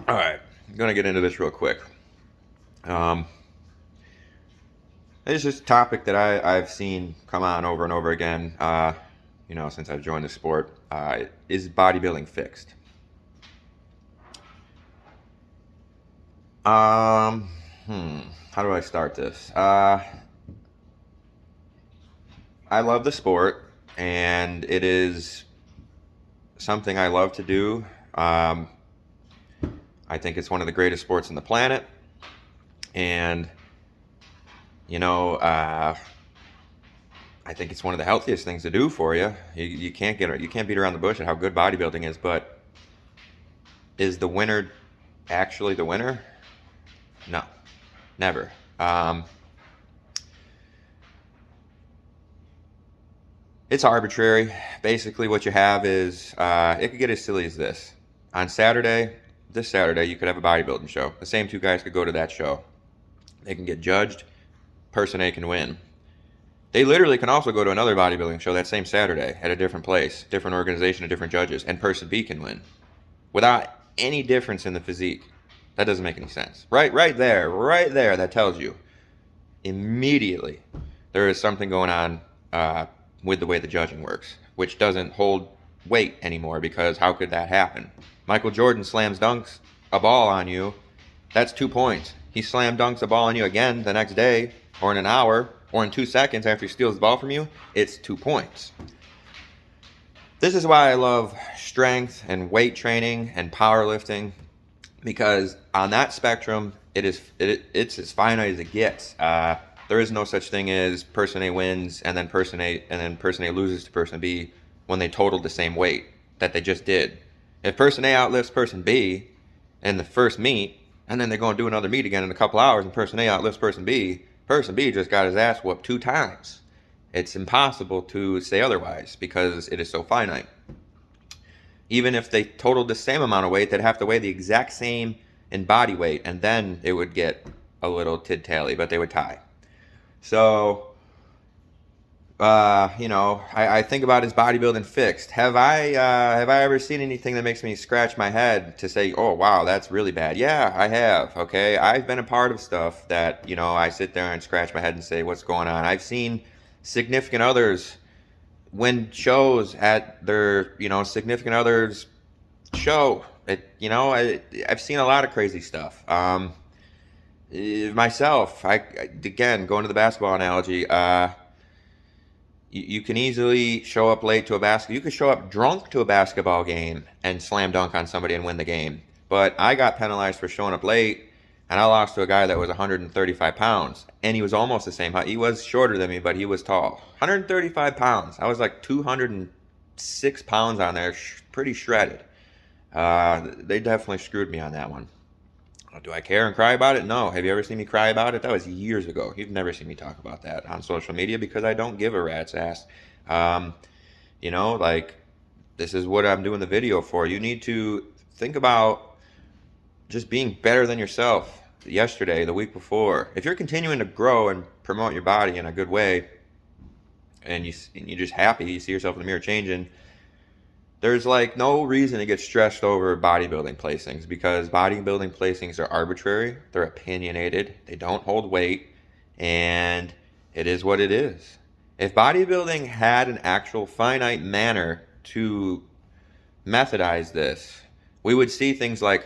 All right, I'm gonna get into this real quick. Um, it's just a topic that I've seen come on over and over again. Since I've joined the sport, is bodybuilding fixed? Um, how do I start this? I love the sport, and it is something I love to do. Um, I think it's one of the greatest sports on the planet, and you know, uh, I think it's one of the healthiest things to do for you. You can't beat around the bush at how good bodybuilding is. But is the winner actually the winner? No, never. It's arbitrary. Basically, what you have is it could get as silly as this. On this Saturday, you could have a bodybuilding show. The same two guys could go to that show. They can get judged. Person A can win. They literally can also go to another bodybuilding show that same Saturday at a different place, different organization, and different judges, and person B can win without any difference in the physique. That doesn't make any sense. Right there, that tells you immediately there is something going on with the way the judging works, which doesn't hold weight anymore, because how could that happen? Michael Jordan slams dunks a ball on you, that's 2 points. He slam dunks a ball on you again the next day, or in an hour, or in 2 seconds after he steals the ball from you, it's 2 points. This is why I love strength and weight training and powerlifting, because on that spectrum, it's as finite as it gets. There is no such thing as person A wins and then person A loses to person B when they totaled the same weight that they just did. If person A outlifts person B in the first meet, and then they go and do another meet again in a couple hours, and person A outlifts person B just got his ass whooped 2 times. It's impossible to say otherwise, because it is so finite. Even if they totaled the same amount of weight, they'd have to weigh the exact same in body weight, and then it would get a little tid-tally, but they would tie. So, I think about, is bodybuilding fixed? Have I ever seen anything that makes me scratch my head to say, oh, wow, that's really bad? Yeah, I have, okay? I've been a part of stuff that, I sit there and scratch my head and say, what's going on? I've seen significant others win shows at their, significant others' show. I've seen a lot of crazy stuff. Myself, again, going to the basketball analogy, you can easily show up late to a basketball. You could show up drunk to a basketball game and slam dunk on somebody and win the game. But I got penalized for showing up late, and I lost to a guy that was 135 pounds, and he was almost the same height. He was shorter than me, but he was tall. 135 pounds. I was like 206 pounds on there, pretty shredded. They definitely screwed me on that one. Do I care and cry about it? No. Have you ever seen me cry about it? That was years ago. You've never seen me talk about that on social media, because I don't give a rat's ass. This is what I'm doing the video for. You need to think about just being better than yourself yesterday, the week before. If you're continuing to grow and promote your body in a good way, and you're just happy, you see yourself in the mirror changing, there's no reason to get stressed over bodybuilding placings, because bodybuilding placings are arbitrary, they're opinionated, they don't hold weight, and it is what it is. If bodybuilding had an actual finite manner to methodize this, we would see things like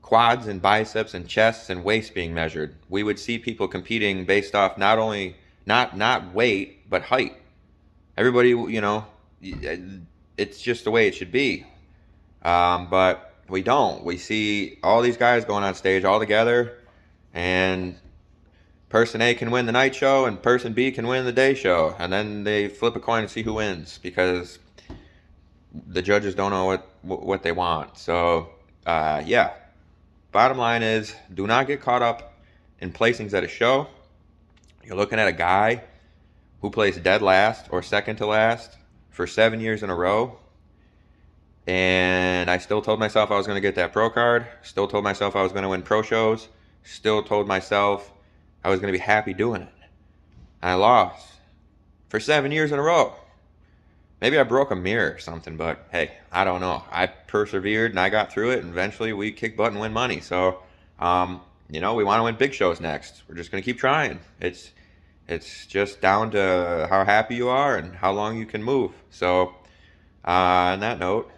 quads and biceps and chests and waist being measured. We would see people competing based off not weight, but height. Everybody, it's just the way it should be. But we don't. We see all these guys going on stage all together, and person A can win the night show and person B can win the day show, and then they flip a coin and see who wins, because the judges don't know what they want. So bottom line is, do not get caught up in placings at a show. You're looking at a guy who placed dead last or second to last for 7 years in a row, and I still told myself I was going to get that pro card, still told myself I was going to win pro shows, still told myself I was going to be happy doing it, and I lost for 7 years in a row. Maybe I broke a mirror or something, but hey, I don't know. I persevered and I got through it, and eventually we kick butt and win money. So, we want to win big shows next. We're just gonna keep trying. It's just down to how happy you are and how long you can move. So, on that note,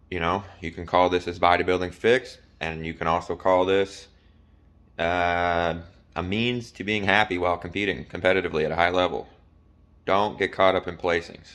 you can call this as bodybuilding fix, and you can also call this a means to being happy while competing competitively at a high level. Don't get caught up in placings.